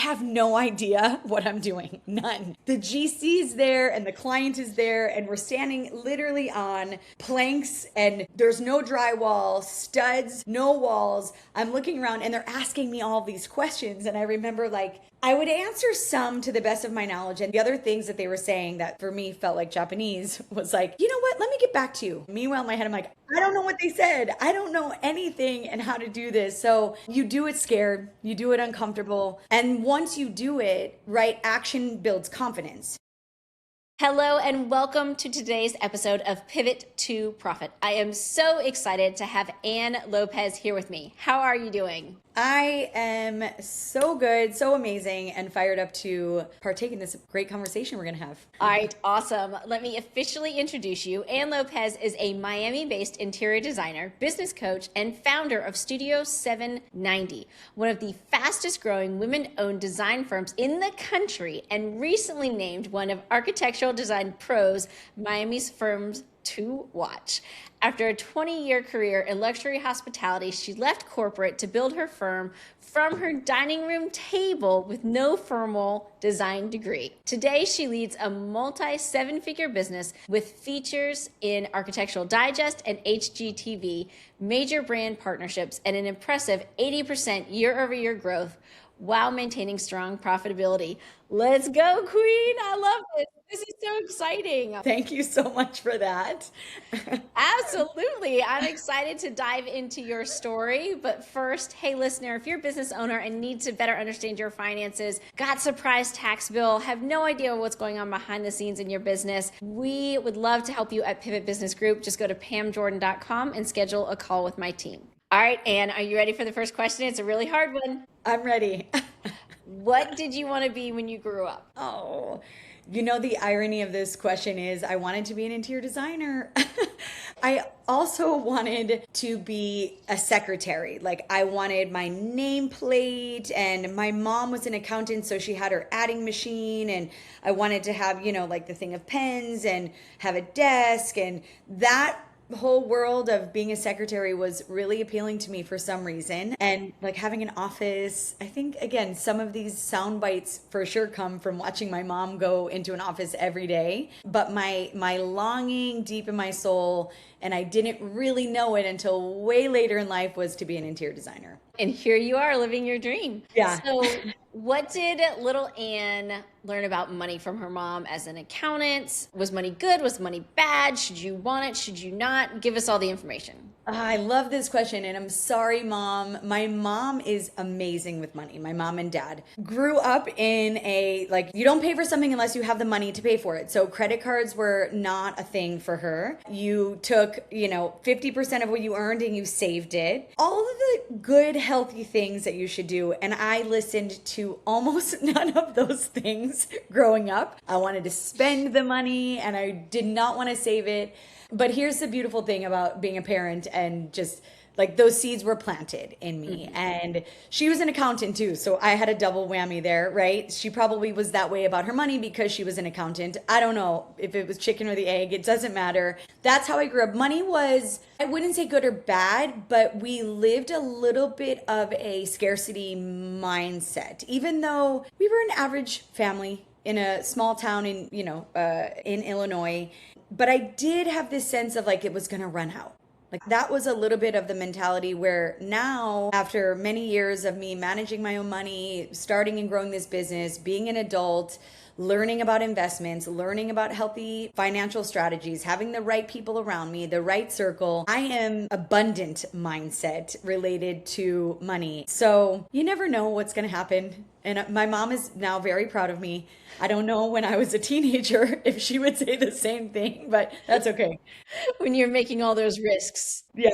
have no idea what I'm doing. None. The GC is there and the client is there, and we're standing literally on planks, and there's no drywall, studs, no walls. I'm looking around and they're asking me all these questions. And I remember like, I would answer some to the best of my knowledge. And the other things that they were saying that for me felt like Japanese was like, you know what? Let me get back to you. Meanwhile, in my head, I'm like, I don't know what they said. I don't know anything and how to do this. So you do it scared, you do it uncomfortable. And once you do it, right, action builds confidence. Hello and welcome to today's episode of Pivot to Profit. I am so excited to have Ann Lopez here with me. How are you doing? I am so good, so amazing, and fired up to partake in this great conversation we're going to have. All right, awesome. Let me officially introduce you. Ann Lopez is a Miami-based interior designer, business coach, and founder of Studio 790, one of the fastest growing women-owned design firms in the country, and recently named one of Architectural Design Pro's Miami's firms to watch. After a 20-year career in luxury hospitality, she left corporate to build her firm from her dining room table with no formal design degree. Today, she leads a multi-seven-figure business with features in Architectural Digest and HGTV, major brand partnerships, and an impressive 80% year-over-year growth while maintaining strong profitability. Let's go, Queen. I love this. This is so exciting. Thank you so much for that. Absolutely. I'm excited to dive into your story. But first, hey, listener, if you're a business owner and need to better understand your finances, got surprise tax bill, have no idea what's going on behind the scenes in your business, we would love to help you at Pivot Business Group. Just go to pamjordan.com and schedule a call with my team. All right, Ann, are you ready for the first question? It's a really hard one. I'm ready. What did you want to be when you grew up? Oh, you know, the irony of this question is I wanted to be an interior designer. I also wanted to be a secretary. Like I wanted my nameplate, and my mom was an accountant, so she had her adding machine, and I wanted to have, you know, like the thing of pens and have a desk, and that whole world of being a secretary was really appealing to me for some reason. And like having an office, I think again, some of these sound bites for sure come from watching my mom go into an office every day. But my longing deep in my soul, and I didn't really know it until way later in life, was to be an interior designer. And here you are living your dream. Yeah. So what did little Ann learn about money from her mom as an accountant? Was money good? Was money bad? Should you want it? Should you not? Give us all the information. I love this question, and I'm sorry, Mom. My mom is amazing with money. My mom and dad grew up in a, like, you don't pay for something unless you have the money to pay for it. So credit cards were not a thing for her. You took, 50% of what you earned and you saved it. All of the good, healthy things that you should do. And I listened to almost none of those things growing up. I wanted to spend the money and I did not want to save it. But here's the beautiful thing about being a parent, and just like those seeds were planted in me. Mm-hmm. And she was an accountant too. So I had a double whammy there, right? She probably was that way about her money because she was an accountant. I don't know if it was chicken or the egg. It doesn't matter. That's how I grew up. Money was, I wouldn't say good or bad, but we lived a little bit of a scarcity mindset, even though we were an average family in a small town in Illinois. But I did have this sense of like it was going to run out. Like that was a little bit of the mentality where now, after many years of me managing my own money, starting and growing this business, being an adult, learning about investments, learning about healthy financial strategies, having the right people around me, the right circle, I am abundant mindset related to money. So you never know what's going to happen. And my mom is now very proud of me. I don't know when I was a teenager if she would say the same thing, but that's okay. When you're making all those risks. Yeah.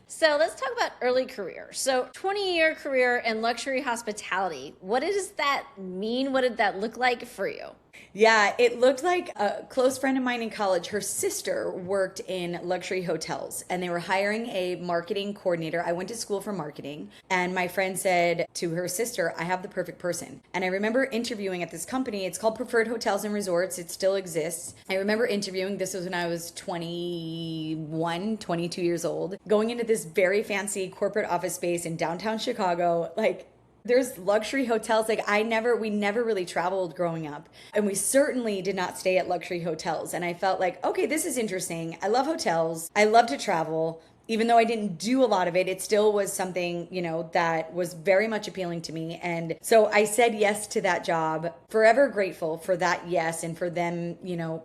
So let's talk about early career. So 20-year career in luxury hospitality. What does that mean? What did that look like for you? Yeah, it looked like a close friend of mine in college. Her sister worked in luxury hotels and they were hiring a marketing coordinator. I went to school for marketing and my friend said to her sister, I have the perfect person. And I remember interviewing at this company. It's called Preferred Hotels and Resorts. It still exists. I remember interviewing. This was when I was 21, 22 years old, going into this very fancy corporate office space in downtown Chicago, like There's luxury hotels. Like we never really traveled growing up. And we certainly did not stay at luxury hotels. And I felt like, okay, this is interesting. I love hotels. I love to travel. Even though I didn't do a lot of it, it still was something, that was very much appealing to me. And so I said yes to that job, forever grateful for that yes and for them,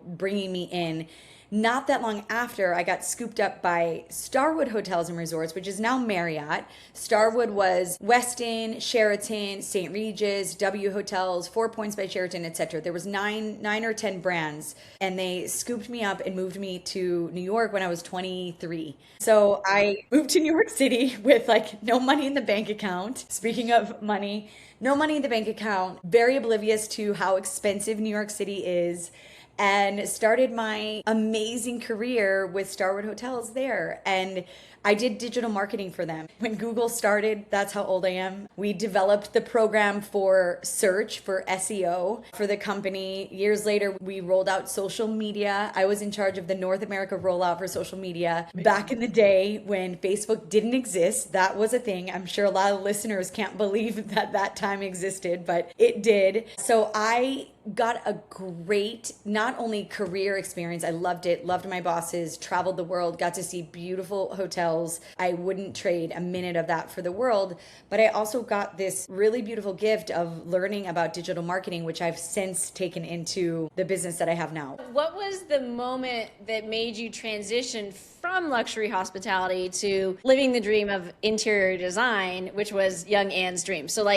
bringing me in. Not that long after, I got scooped up by Starwood Hotels and Resorts, which is now Marriott. Starwood was Westin, Sheraton, St. Regis, W Hotels, 4 Points by Sheraton, etc. There was nine or 10 brands, and they scooped me up and moved me to New York when I was 23. So I moved to New York City with like no money in the bank account. Speaking of money, no money in the bank account, very oblivious to how expensive New York City is, and started my amazing career with Starwood Hotels there. And I did digital marketing for them. When Google started, that's how old I am. We developed the program for search, for SEO for the company. Years later, we rolled out social media. I was in charge of the North America rollout for social media. Back in the day when Facebook didn't exist, that was a thing. I'm sure a lot of listeners can't believe that time existed, but it did. So I got a great, not only career experience, I loved it, loved my bosses, traveled the world, got to see beautiful hotels. I wouldn't trade a minute of that for the world, but I also got this really beautiful gift of learning about digital marketing, which I've since taken into the business that I have now. What was the moment that made you transition from luxury hospitality to living the dream of interior design, which was young Ann's dream? So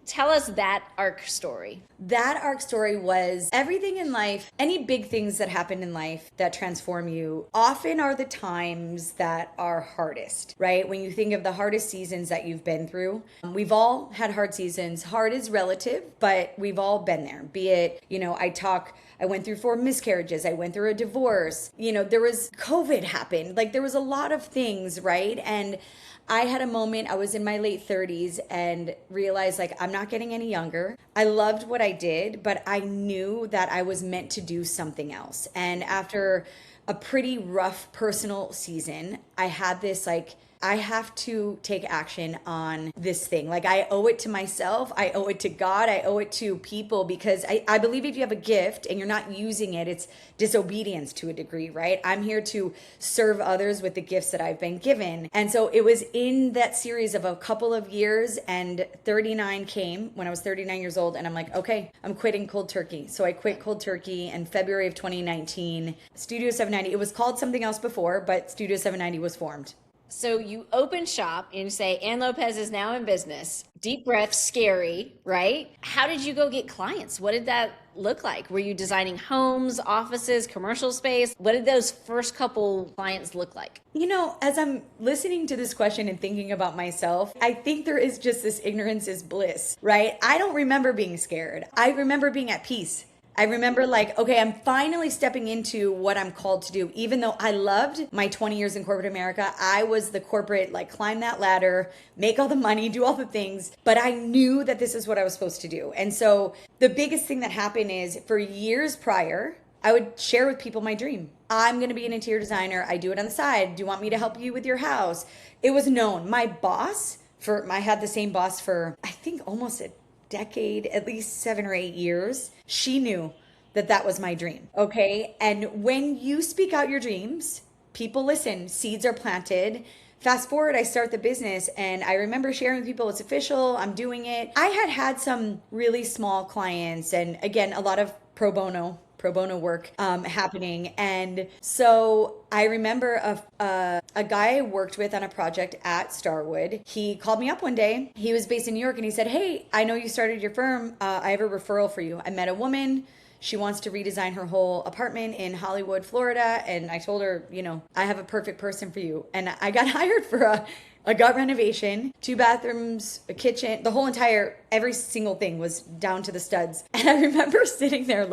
tell us that arc story. That arc story was everything in life, any big things that happen in life that transform you often are the times that are hardest, right? When you think of the hardest seasons that you've been through, we've all had hard seasons. Hard is relative, but we've all been there. Be it, I went through 4 miscarriages. I went through a divorce. There was COVID happened. There was a lot of things, right? And I had a moment, I was in my late 30s and realized I'm not getting any younger. I loved what I did, but I knew that I was meant to do something else. And after a pretty rough personal season, I had this I have to take action on this thing. I owe it to myself. I owe it to God. I owe it to people, because I believe if you have a gift and you're not using it, it's disobedience to a degree, right? I'm here to serve others with the gifts that I've been given. And so it was in that series of a couple of years, and 39 came when I was 39 years old. And I'm like, okay, I'm quitting cold turkey. So I quit cold turkey in February of 2019. Studio 790, it was called something else before, but Studio 790 was formed. So you open shop and you say, Ann Lopez is now in business. Deep breath, scary, right? How did you go get clients? What did that look like? Were you designing homes, offices, commercial space? What did those first couple clients look like? As I'm listening to this question and thinking about myself, I think there is just this ignorance is bliss, right? I don't remember being scared. I remember being at peace. I remember okay, I'm finally stepping into what I'm called to do. Even though I loved my 20 years in corporate America, I was the corporate, climb that ladder, make all the money, do all the things. But I knew that this is what I was supposed to do. And so the biggest thing that happened is for years prior, I would share with people my dream. I'm going to be an interior designer. I do it on the side. Do you want me to help you with your house? It was known. My boss, I had the same boss for, I think, almost a decade, at least 7 or 8 years. She knew that was my dream. Okay. And when you speak out your dreams, people listen, seeds are planted. Fast forward, I start the business and I remember sharing with people, it's official, I'm doing it. I had some really small clients, and again, a lot of pro bono work happening. And so I remember a guy I worked with on a project at Starwood. He called me up one day. He was based in New York and he said, hey, I know you started your firm. I have a referral for you. I met a woman. She wants to redesign her whole apartment in Hollywood, Florida. And I told her, I have a perfect person for you. And I got hired for a gut renovation, 2 bathrooms, a kitchen, every single thing was down to the studs. And I remember sitting there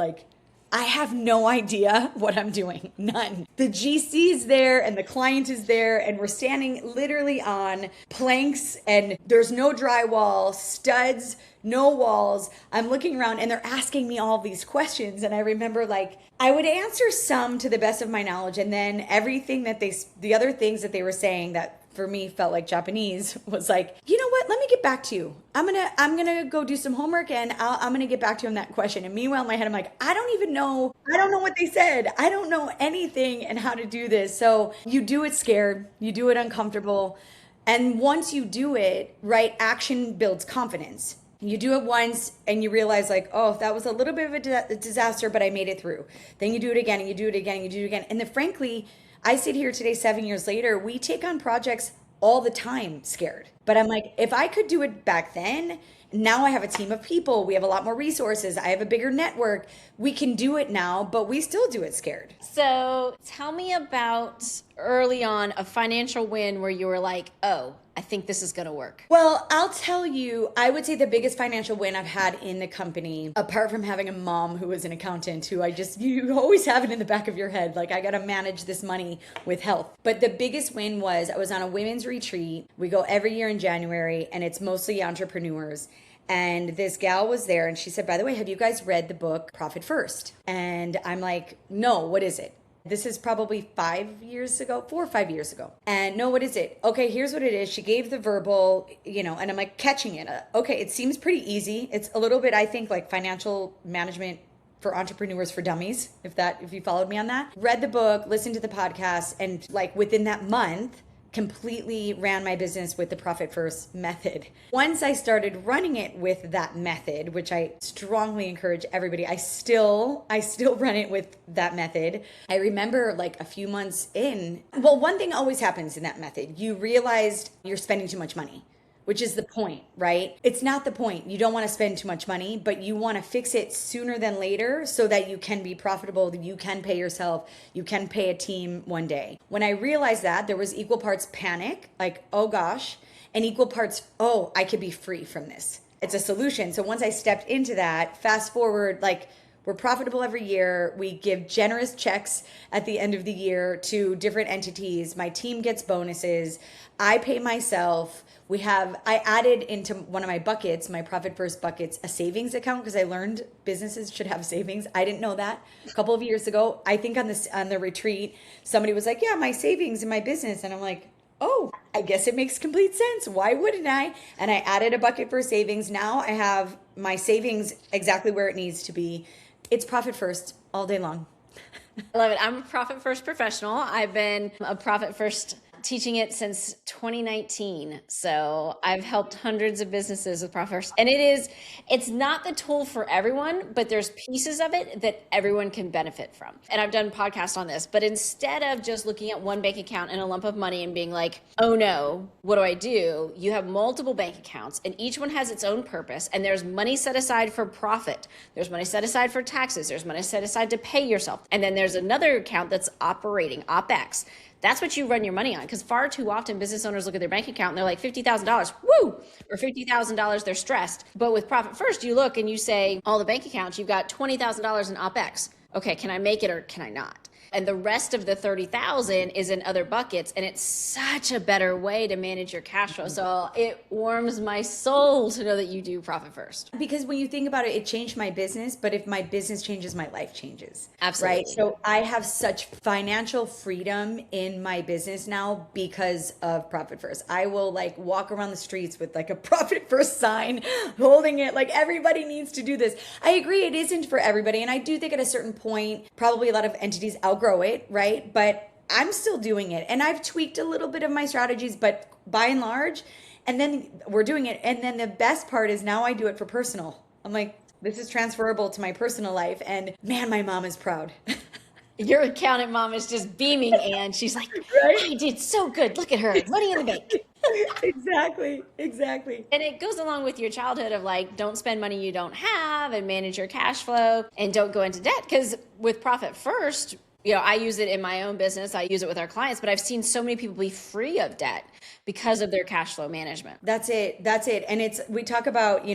I have no idea what I'm doing. None. The GC is there and the client is there, and we're standing literally on planks and there's no drywall, studs, no walls. I'm looking around and they're asking me all these questions. And I remember I would answer some to the best of my knowledge, and then everything that the other things that they were saying that for me felt like Japanese, was like, you know what? Let me get back to you. I'm gonna go do some homework and I'm gonna get back to you on that question. And meanwhile, in my head, I'm like, I don't even know. I don't know what they said. I don't know anything and how to do this. So you do it scared. You do it uncomfortable. And once you do it, right, action builds confidence. You do it once and you realize like, oh, that was a little bit of a disaster, but I made it through. Then you do it again and you do it again and you do it again. And then frankly, I sit here today, 7 years later, we take on projects all the time scared. But I'm like, if I could do it back then, now I have a team of people. We have a lot more resources. I have a bigger network. We can do it now, but we still do it scared. So tell me about early on a financial win where you were like, oh, I think this is going to work. Well, I'll tell you, I would say the biggest financial win I've had in the company, apart from having a mom who was an accountant who you always have it in the back of your head, like I got to manage this money with health. But the biggest win was I was on a women's retreat. We go every year in January and it's mostly entrepreneurs. And this gal was there and she said, by the way, have you guys read the book Profit First? And I'm like, no, what is it? This is probably 5 years ago, 4 or 5 years ago. And no, what is it? Okay, here's what it is. She gave the verbal, and I'm like catching it. Okay, it seems pretty easy. It's a little bit, I think, like financial management for entrepreneurs for dummies, if you followed me on that. Read the book, listened to the podcast, and like within that month, completely ran my business with the Profit First method. Once I started running it with that method, which I strongly encourage everybody, I still run it with that method. I remember like a few months in, well, one thing always happens in that method. You realized you're spending too much money, which is the point, right? It's not the point. You don't want to spend too much money, but you want to fix it sooner than later so that you can be profitable, that you can pay yourself, you can pay a team one day. When I realized that, there was equal parts panic, like, oh gosh, and equal parts, oh, I could be free from this. It's a solution. So once I stepped into that, fast forward, like, we're profitable every year. We give generous checks at the end of the year to different entities. My team gets bonuses. I pay myself. I added into one of my buckets, my Profit First buckets, a savings account because I learned businesses should have savings. I didn't know that a couple of years ago. I think on the retreat, somebody was like, yeah, my savings in my business. And I'm like, oh, I guess it makes complete sense. Why wouldn't I? And I added a bucket for savings. Now I have my savings exactly where it needs to be. It's Profit First all day long. I love it. I'm a Profit First professional. I've been a Profit First teaching it since 2019. So I've helped hundreds of businesses with Profit First. And it's not the tool for everyone, but there's pieces of it that everyone can benefit from. And I've done podcasts on this, but instead of just looking at one bank account and a lump of money and being like, oh no, what do? You have multiple bank accounts and each one has its own purpose. And there's money set aside for profit. There's money set aside for taxes. There's money set aside to pay yourself. And then there's another account that's operating, OpEx. That's what you run your money on, because far too often business owners look at their bank account and they're like $50,000, woo, or $50,000, they're stressed. But with Profit First, you look and you say, all the bank accounts, you've got $20,000 in OpEx. Okay, can I make it or can I not? And the rest of the 30,000 is in other buckets. And it's such a better way to manage your cash flow. So it warms my soul to know that you do Profit First. Because when you think about it, it changed my business. But if my business changes, my life changes. Absolutely. Right. So I have such financial freedom in my business now because of Profit First. I will like walk around the streets with like a Profit First sign holding it. Like everybody needs to do this. I agree. It isn't for everybody. And I do think at a certain point, probably a lot of entities outgrow it, right? But I'm still doing it. And I've tweaked a little bit of my strategies, but by and large, and then we're doing it. And then the best part is now I do it for personal. I'm like, this is transferable to my personal life. And man, my mom is proud. Your accountant mom is just beaming, Ann. She's like, right? I did so good. Look at her. Money in the bank. Exactly. And it goes along with your childhood of like, don't spend money you don't have and manage your cash flow and don't go into debt. Because with Profit First, I use it in my own business. I use it with our clients, but I've seen so many people be free of debt because of their cash flow management. That's it. And we talk about,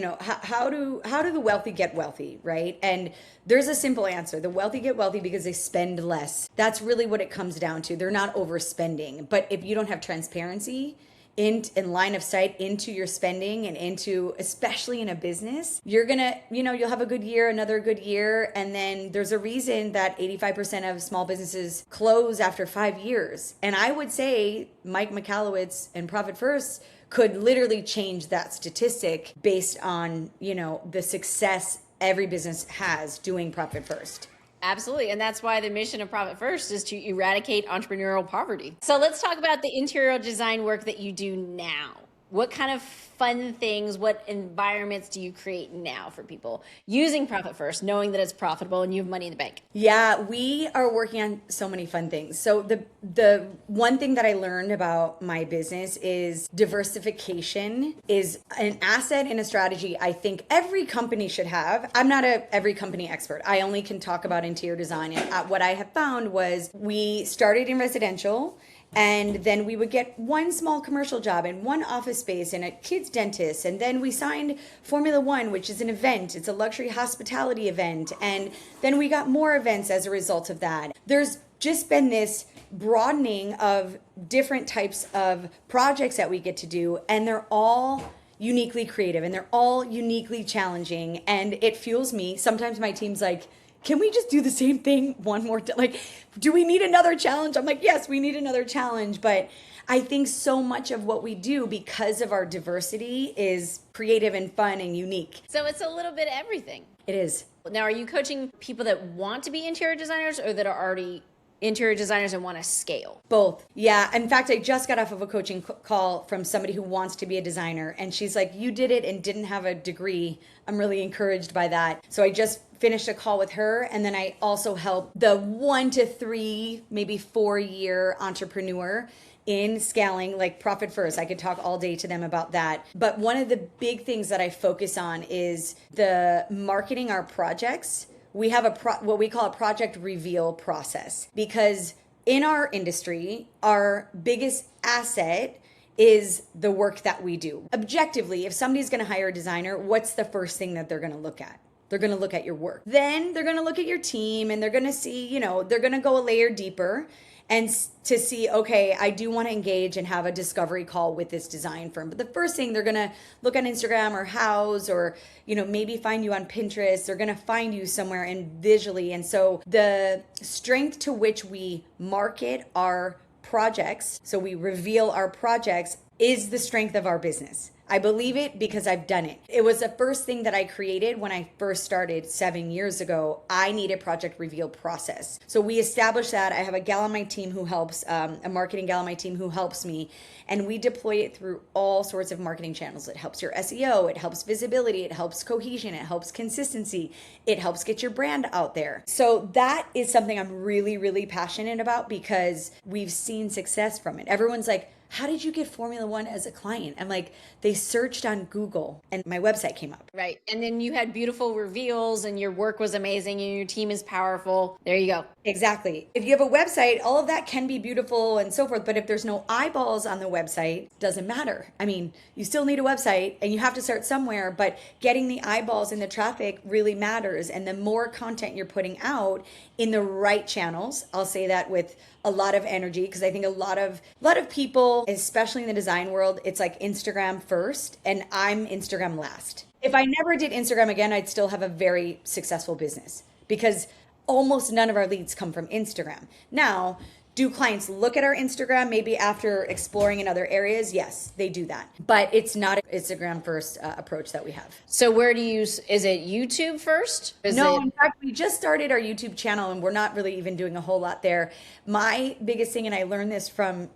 how do the wealthy get wealthy, right? And there's a simple answer. The wealthy get wealthy because they spend less. That's really what it comes down to. They're not overspending. But if you don't have transparency in line of sight into your spending and into, especially in a business, you're gonna, you'll have a good year, another good year. And then there's a reason that 85% of small businesses close after 5 years. And I would say Mike Michalowicz and Profit First could literally change that statistic based on, the success every business has doing Profit First. Absolutely. And that's why the mission of Profit First is to eradicate entrepreneurial poverty. So let's talk about the interior design work that you do now. What kind of fun things, what environments do you create now for people using Profit First, knowing that it's profitable and you have money in the bank? Yeah, we are working on so many fun things. So the one thing that I learned about my business is diversification is an asset and a strategy I think every company should have. I'm not every company expert. I only can talk about interior design. And what I have found was we started in residential, and then we would get one small commercial job and one office space and a kid's dentist. And then we signed Formula One, which is an event. It's a luxury hospitality event. And then we got more events as a result of that. There's just been this broadening of different types of projects that we get to do. And they're all uniquely creative and they're all uniquely challenging. And it fuels me. Sometimes my team's like, can we just do the same thing one more time? Like, do we need another challenge? I'm like, yes, we need another challenge. But I think so much of what we do because of our diversity is creative and fun and unique. So it's a little bit of everything. It is. Now, are you coaching people that want to be interior designers or that are already interior designers and want to scale? Both. Yeah. In fact, I just got off of a coaching call from somebody who wants to be a designer. And she's like, you did it and didn't have a degree. I'm really encouraged by that. So I just finished a call with her. And then I also help the 1 to 3, maybe 4-year entrepreneur in scaling, like Profit First. I could talk all day to them about that. But one of the big things that I focus on is the marketing our projects. We have what we call a project reveal process, because in our industry, our biggest asset is the work that we do. Objectively, if somebody's going to hire a designer, what's the first thing that they're going to look at? They're going to look at your work. Then they're going to look at your team and they're going to see, they're going to go a layer deeper and to see, okay, I do want to engage and have a discovery call with this design firm. But the first thing, they're going to look on Instagram or Houzz or, maybe find you on Pinterest. They're going to find you somewhere and visually. And so the strength to which we market our projects, so we reveal our projects, is the strength of our business. I believe it because I've done it. It was the first thing that I created when I first started 7 years ago. I need a project reveal process. So we established that. I have a gal on my team who helps, a marketing gal on my team who helps me. And we deploy it through all sorts of marketing channels. It helps your SEO. It helps visibility. It helps cohesion. It helps consistency. It helps get your brand out there. So that is something I'm really, really passionate about because we've seen success from it. Everyone's like, how did you get Formula One as a client? I'm like, they searched on Google and my website came up. Right. And then you had beautiful reveals and your work was amazing and your team is powerful. There you go. Exactly. If you have a website, all of that can be beautiful and so forth. But if there's no eyeballs on the website, it doesn't matter. I mean, you still need a website and you have to start somewhere, but getting the eyeballs and the traffic really matters. And the more content you're putting out in the right channels, I'll say that with a lot of energy, because I think a lot of people, especially in the design world, it's like Instagram first and I'm Instagram last. If I never did Instagram again, I'd still have a very successful business because almost none of our leads come from Instagram. Now, do clients look at our Instagram maybe after exploring in other areas? Yes, they do that. But it's not an Instagram first approach that we have. So where do you, is it YouTube first? In fact, we just started our YouTube channel and we're not really even doing a whole lot there. My biggest thing, and I learned this from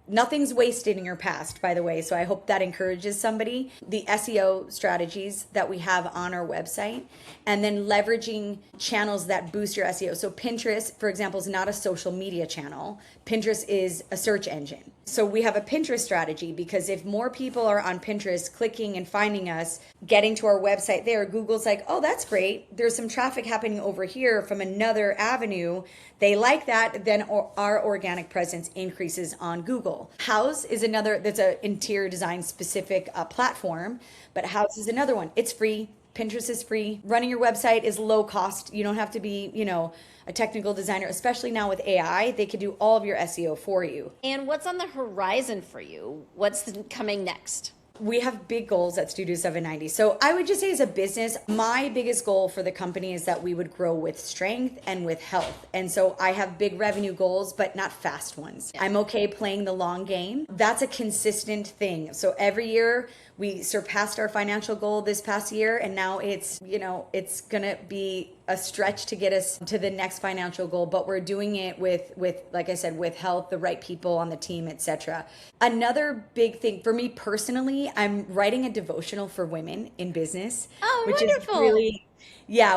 nothing's wasted in your past, by the way. So I hope that encourages somebody. The SEO strategies that we have on our website, and then leveraging channels that boost your SEO. So Pinterest, for example, is not a social media channel. Pinterest is a search engine. So we have a Pinterest strategy because if more people are on Pinterest clicking and finding us, getting to our website there, Google's like, oh, that's great. There's some traffic happening over here from another avenue. They like that, then our organic presence increases on Google. Houzz is another, that's an interior design specific platform, but Houzz is another one. It's free. Pinterest is free. Running your website is low cost. You don't have to be, a technical designer, especially now with AI. They could do all of your SEO for you. And what's on the horizon for you? What's coming next? We have big goals at Studio 790. So I would just say as a business, my biggest goal for the company is that we would grow with strength and with health. And so I have big revenue goals, but not fast ones. I'm okay playing the long game. That's a consistent thing. So every year we surpassed our financial goal this past year, and now it's going to be a stretch to get us to the next financial goal, but we're doing it with like I said, with health, the right people on the team, etc. Another big thing for me personally, I'm writing a devotional for women in business. Oh, which wonderful.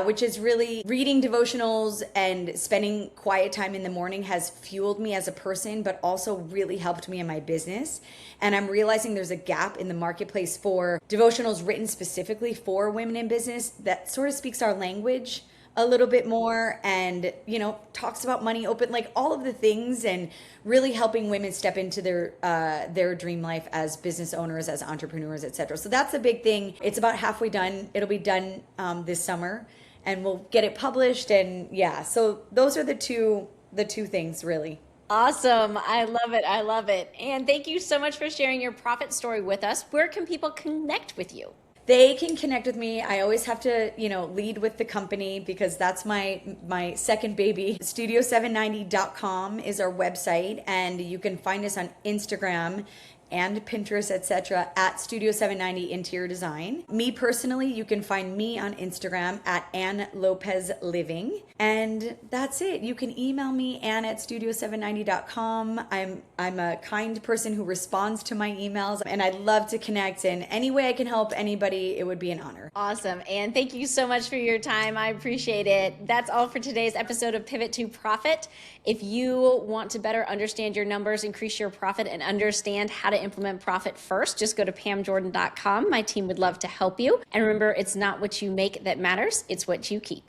which is really reading devotionals and spending quiet time in the morning has fueled me as a person, but also really helped me in my business. And I'm realizing there's a gap in the marketplace for devotionals written specifically for women in business that sort of speaks our language a little bit more and, talks about money open, like all of the things, and really helping women step into their dream life as business owners, as entrepreneurs, etc. So that's a big thing. It's about halfway done. It'll be done this summer, and we'll get it published. And so those are the two things really. Awesome. I love it. I love it. And thank you so much for sharing your profit story with us. Where can people connect with you? They can connect with me. I always have to, lead with the company because that's my second baby. Studio790.com is our website, and you can find us on Instagram and Pinterest, etc. at Studio 790 Interior Design. Me personally, you can find me on Instagram at Ann Lopez Living. And that's it. You can email me, Ann at studio790.com. I'm a kind person who responds to my emails, and I'd love to connect. And any way I can help anybody, it would be an honor. Awesome. And thank you so much for your time. I appreciate it. That's all for today's episode of Pivot to Profit. If you want to better understand your numbers, increase your profit, and understand how to implement profit first, just go to pamjordan.com. My team would love to help you. And remember, it's not what you make that matters, it's what you keep.